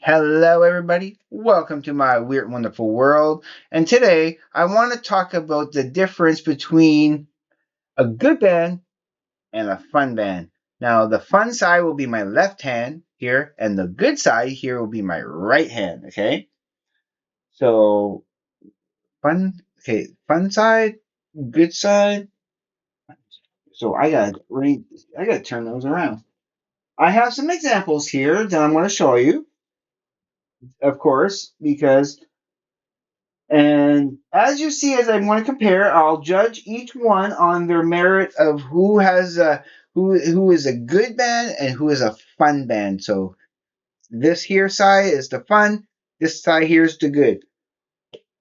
Hello, everybody. Welcome to my weird, wonderful world. And today I want to talk about the difference between a good band and a fun band. Now, the fun side will be my left hand here, and the good side here will be my right hand. Okay. So, fun side, good side. So I gotta turn those around. I have some examples here that I'm going to show you, of course, because And as you see, as I want to compare, I'll judge each one on their merit of who is a good band and who is a fun band. So this here side is the fun, this side here is the good.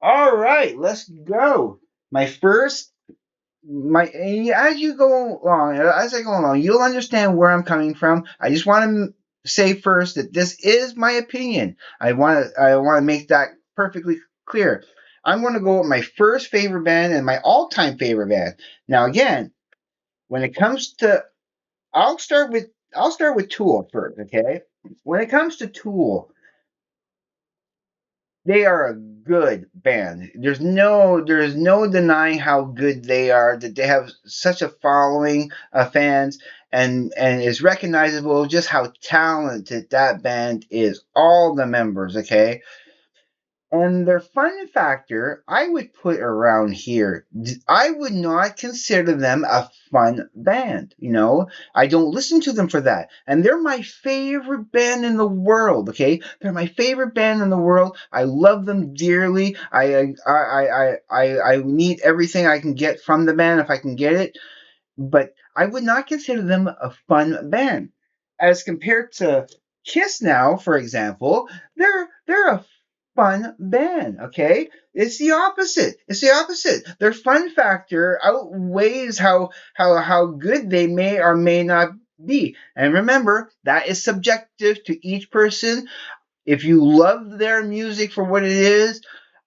All right, let's go. My first, my as you go along, as I go along, you'll understand where I'm coming from. I just want to say first that this is my opinion. I want to make that perfectly clear. I'm going to go with my first favorite band and my all-time favorite band. Now, again, when it comes to, I'll start with Tool first. Okay, when it comes to Tool, they are a good band. There's no denying how good they are. That they have such a following of fans, and it's recognizable just how talented that band is. All the members, okay. And their fun factor, I would put around here. I would not consider them a fun band. I don't listen to them for that. And they're my favorite band in the world. Okay, they're my favorite band in the world. I love them dearly. I need everything I can get from the band if I can get it. But I would not consider them a fun band, as compared to Kiss. Now, for example, they're a fun band. Okay, it's the opposite. It's the opposite. Their fun factor outweighs how good they may or may not be. And remember, that is subjective to each person. If you love their music for what it is,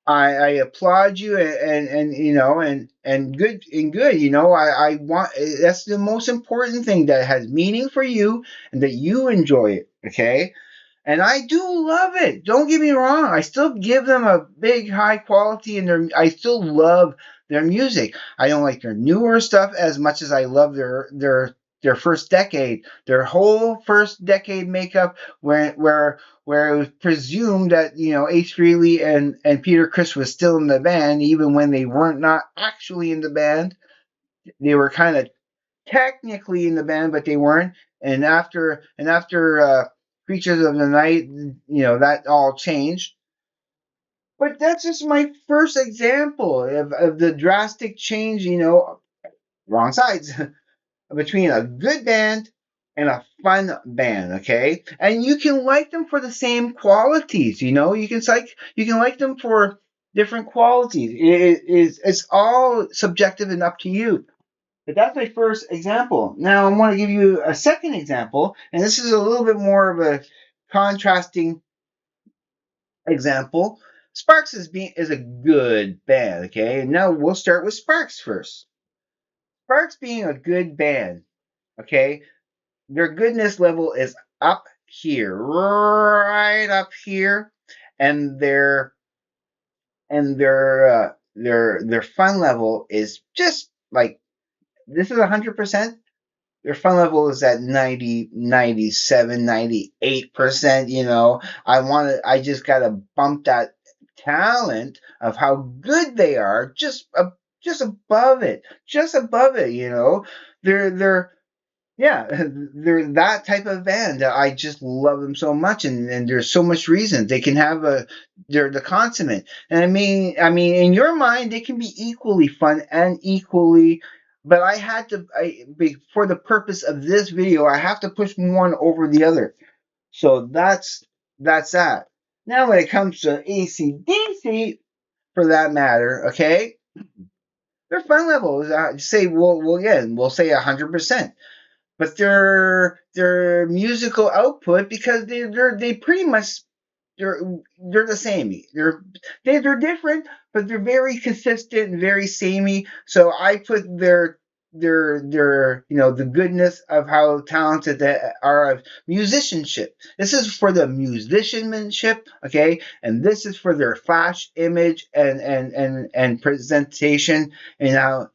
I applaud you, and good. I want, that's the most important thing, that has meaning for you and that you enjoy it. Okay, and I do love it. Don't get me wrong. I still give them a big high quality, and I still love their music. I don't like their newer stuff as much as I love their first decade, their whole first decade makeup, where it was presumed that Ace Frehley and Peter Criss was still in the band, even when they weren't not actually in the band. They were kind of technically in the band, but they weren't. And after Creatures of the Night, that all changed. But that's just my first example of the drastic change. Wrong sides between a good band and a fun band. Okay, and you can like them for the same qualities. You can like them for different qualities. It's all subjective and up to you. But that's my first example. Now I want to give you a second example, and this is a little bit more of a contrasting example. Sparks is a good band. Okay, and now we'll start with Sparks first. Sparks being a good band. Okay, their goodness level is up here, right up here, and their fun level is just like, this is 100%. Their fun level is at 90, 97, 98%. I just gotta bump that talent of how good they are just above it, they're yeah, they're that type of band that I just love them so much, and there's so much reason they can have they're the consummate. And I mean, in your mind, they can be equally fun and equally. But for the purpose of this video, I have to push one over the other. So that's that. Now, when it comes to AC/DC, for that matter, okay, their fun level is, we'll say 100%. But their musical output, because they pretty much, they're the same. They're different, but they're very consistent and very samey. So I put their the goodness of how talented they are of musicianship. This is for the musicianship, okay, and this is for their flash image and presentation, and how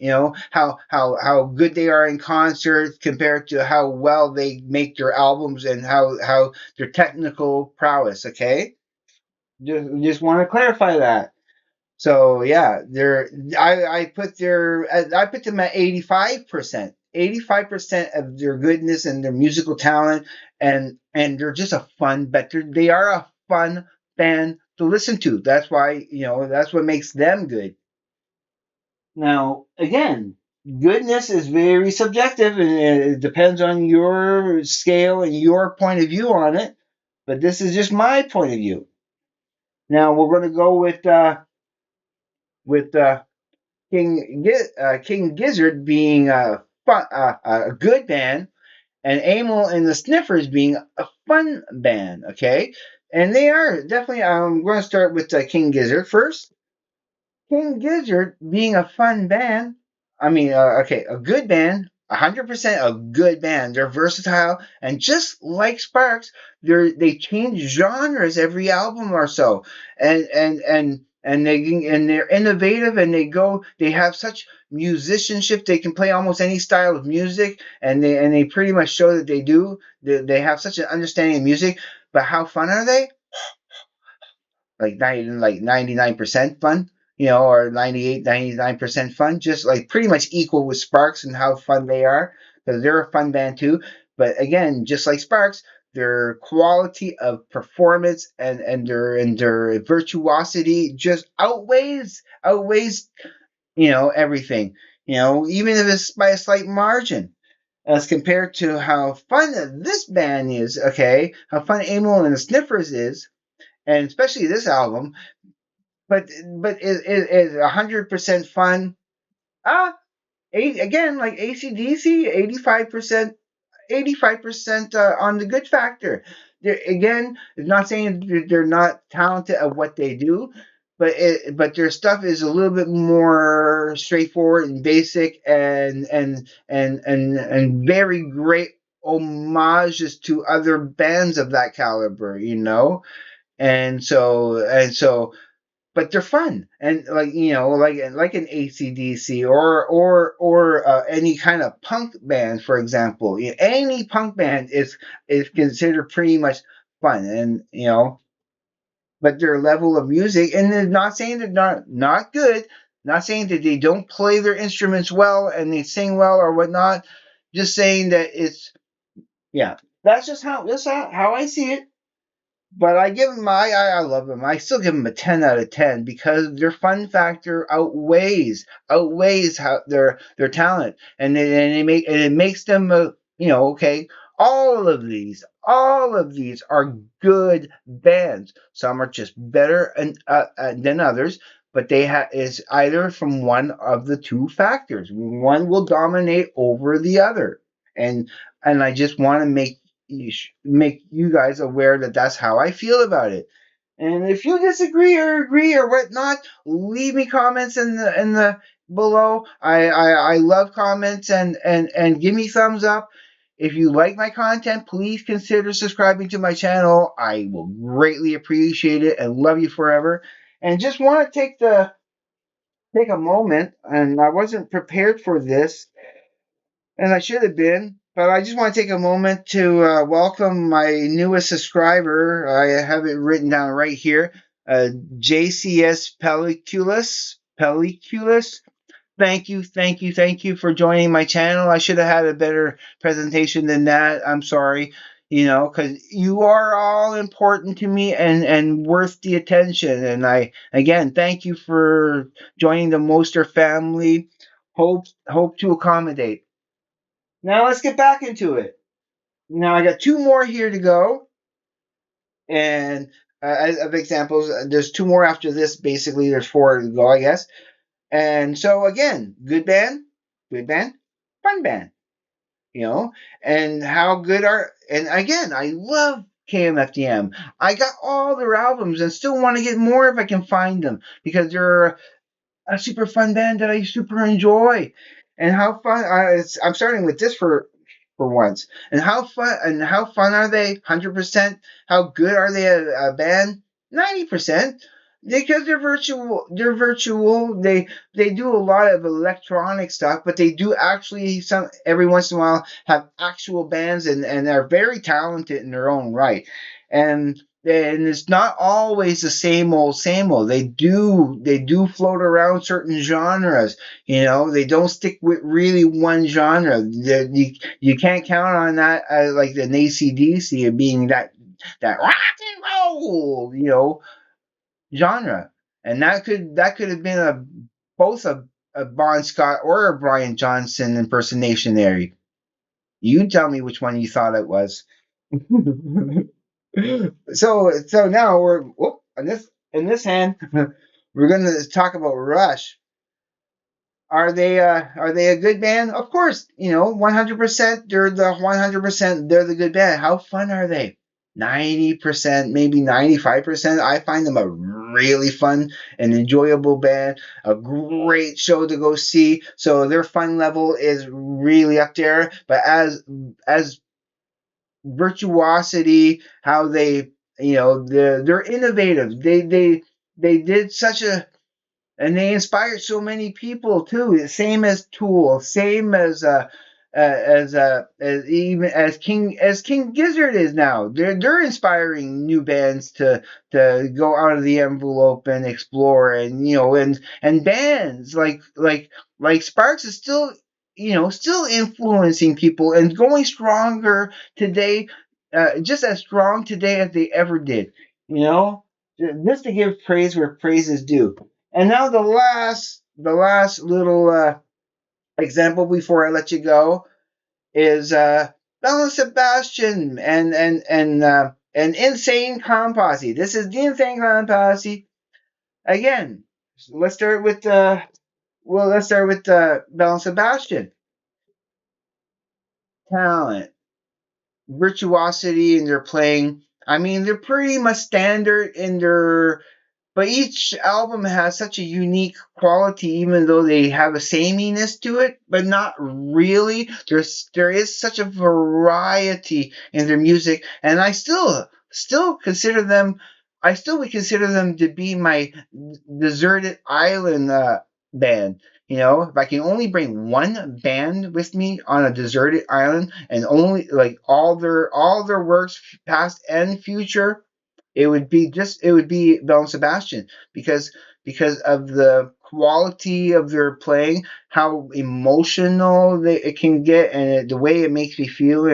how good they are in concert compared to how well they make their albums and how their technical prowess. Okay, just want to clarify that. So yeah, they're I put them at 85%. 85% of their goodness and their musical talent, and they're just a fun but they are a fun band to listen to. That's why, that's what makes them good. Now, again, goodness is very subjective and it depends on your scale and your point of view on it, but this is just my point of view. Now we're going to go with King Gizzard being a good band, and Amel and the Sniffers being a fun band. Okay, and they are definitely. I'm going to start with King Gizzard first. King Gizzard being a fun band. I mean, okay, a good band. 100% a good band. They're versatile, and just like Sparks, they change genres every album or so, and they're innovative, and they have such musicianship. They can play almost any style of music, and they pretty much show that they do. They have such an understanding of music. But how fun are they? Like 99% fun, or 99% fun, just like pretty much equal with Sparks and how fun they are, because they're a fun band too. But again, just like Sparks, their quality of performance and their virtuosity just outweighs everything. Even if it's by a slight margin. As compared to how fun this band is, okay, how fun Amel and the Sniffers is, and especially this album. But is 100% fun. Ah, again, like AC/DC, 85% on the good factor. Again, it's not saying they're not talented at what they do, but their stuff is a little bit more straightforward and basic, and very great homages to other bands of that caliber. And so but they're fun, and like an ACDC or any kind of punk band, for example. Any punk band is considered pretty much fun, and but their level of music, and they're not saying they're not good, not saying that they don't play their instruments well and they sing well or whatnot, just saying that it's, yeah, that's how I see it. But I give them I love them. I still give them a 10 out of 10 because their fun factor outweighs how their talent, and it makes them okay. All of these are good bands. Some are just better than others, but they is either from one of the two factors. One will dominate over the other, and I just want to make you guys aware that that's how I feel about it. And if you disagree or agree or whatnot, leave me comments in the below. I love comments, and give me thumbs up. If you like my content, please consider subscribing to my channel. I will greatly appreciate it and love you forever. And just want to take a moment, and I wasn't prepared for this, and I should have been. But I just want to take a moment to welcome my newest subscriber. I have it written down right here. JCS Pelliculus. Pelliculus. Thank you, thank you, thank you for joining my channel. I should have had a better presentation than that. I'm sorry, because you are all important to me and worth the attention. And I, again, thank you for joining the Moster family. Hope to accommodate. Now let's get back into it. Now I got two more here to go, and of examples, there's two more after this. Basically, there's four to go, I guess. And so again, good band, fun band. And how good are, and again, I love KMFDM. I got all their albums and still want to get more if I can find them because they're a super fun band that I super enjoy. And how fun? I'm starting with this for once. And how fun are they? 100%. How good are they a band? 90%. Because they're virtual. They're virtual. They do a lot of electronic stuff, but they do actually some every once in a while have actual bands, and they're very talented in their own right. And it's not always the same old. They do float around certain genres. They don't stick with really one genre. You can't count on that, like an AC/DC being that rock and roll, genre. And that could have been both a Bon Scott or a Brian Johnson impersonation there. You tell me which one you thought it was. So now we're on this in this hand. We're going to talk about Rush. Are they a good band? Of course, 100%. They're the good band. How fun are they? 90%, maybe 95%. I find them a really fun and enjoyable band. A great show to go see. So their fun level is really up there. But as virtuosity, how they're innovative. They did such a and they inspired so many people too. Same as Tool, same as even as King Gizzard is now. They're inspiring new bands to go out of the envelope and explore, and bands like Sparks is still influencing people and going stronger today, just as strong today as they ever did. You know, just to give praise where praise is due. And now the last little example before I let you go is Belle and Sebastian and Insane Clown Posse. This is the Insane Clown Posse again. Let's start with Belle and Sebastian. Talent, virtuosity in their playing. I mean, they're pretty much standard in their but each album has such a unique quality, even though they have a sameness to it, but not really. There is such a variety in their music, and I still consider them. I still would consider them to be my deserted island band. If I can only bring one band with me on a deserted island, and only like all their works, past and future, it would be Bell and Sebastian, because of the quality of their playing, how emotional it can get, and the way it makes me feel.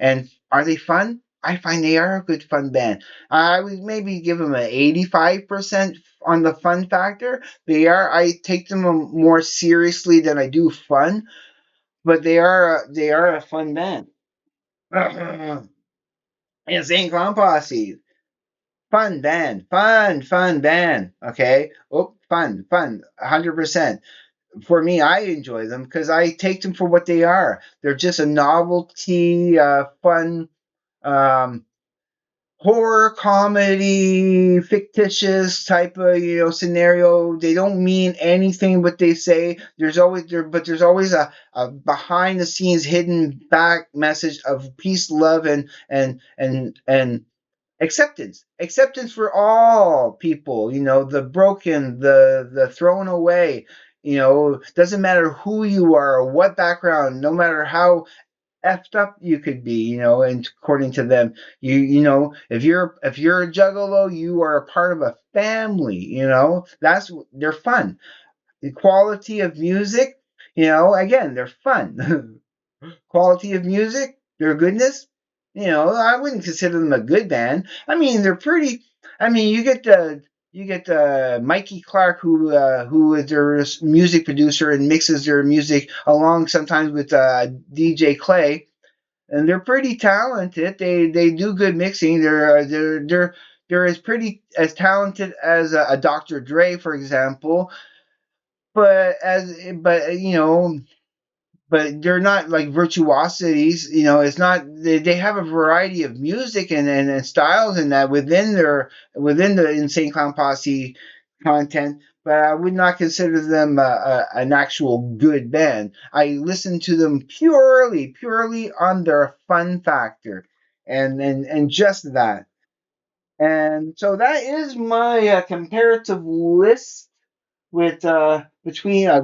And are they fun? I find they are a good fun band. I would maybe give them an 85% on the fun factor. I take them more seriously than I do fun, but they are a fun band. Insane Clown Posse. Fun band. Okay. Oh, fun, 100%. For me, I enjoy them because I take them for what they are. They're just a novelty, fun, um, horror comedy, fictitious type of scenario. They don't mean anything what they say. There's always a behind the scenes hidden back message of peace, love, and acceptance for all people, the broken, the thrown away. Doesn't matter who you are or what background, no matter how effed up you could be, and according to them, if you're a juggalo, you are a part of a family. They're fun. The quality of music, again, they're fun. Quality of music, their goodness. I wouldn't consider them a good band. I mean, they're pretty. I mean, you get Mikey Clark, who is their music producer and mixes their music along sometimes with DJ Clay, and they're pretty talented. They do good mixing. They're as talented as a Dr. Dre, for example, but they're not like virtuosities. It's not they have a variety of music and styles in that within the Insane Clown Posse content. but I would not consider them an actual good band. I listen to them purely on their fun factor, and just that. And so that is my comparative list with between a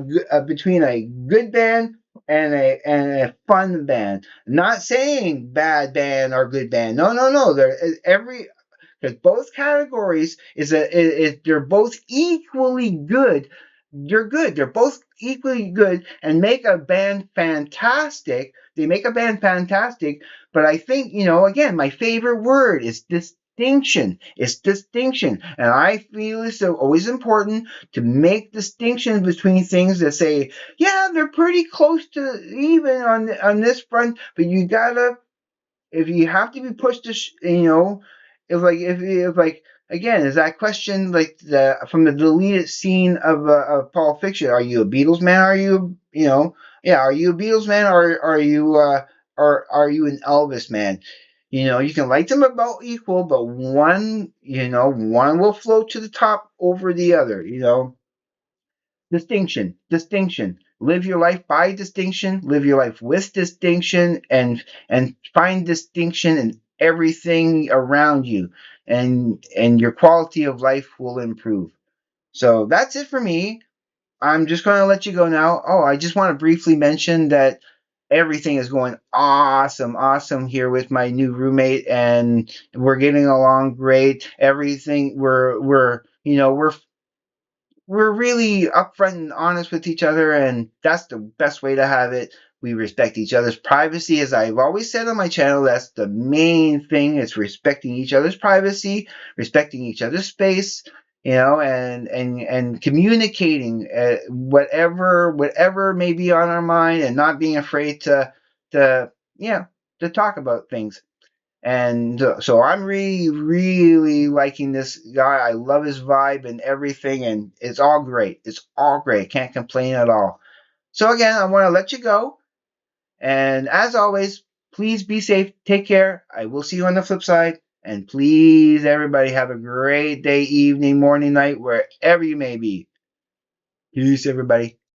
good band and a fun band. Not saying bad band or good band. No, no, no. Every because both categories they're both equally good. They're good. They're both equally good and make a band fantastic. They make a band fantastic. But I think, again, my favorite word is distinction. It's distinction. And I feel it's always important to make distinctions between things that say, yeah, they're pretty close to even on this front, but you gotta if you have to be pushed to, if like again, is that question like from the deleted scene of Pulp Fiction? Are you a Beatles man? Are you yeah? Are you a Beatles man or are you an Elvis man? You can like them about equal, but one will float to the top over the other. Distinction, distinction. Live your life by distinction, live your life with distinction, and find distinction in everything around you, and your quality of life will improve. So that's it for me. I'm just going to let you go now. Oh, I just want to briefly mention that everything is going awesome, awesome here with my new roommate, and we're getting along great. Everything we're really upfront and honest with each other, and that's the best way to have it. We respect each other's privacy, as I've always said on my channel. That's the main thing. It's respecting each other's privacy, respecting each other's space, and communicating whatever may be on our mind, and not being afraid to yeah to talk about things. And so I'm really, really liking this guy. I love his vibe and everything, and it's all great. It's all great. Can't complain at all. So again, I want to let you go. And as always, please be safe. Take care. I will see you on the flip side. And please, everybody, have a great day, evening, morning, night, wherever you may be. Peace, everybody.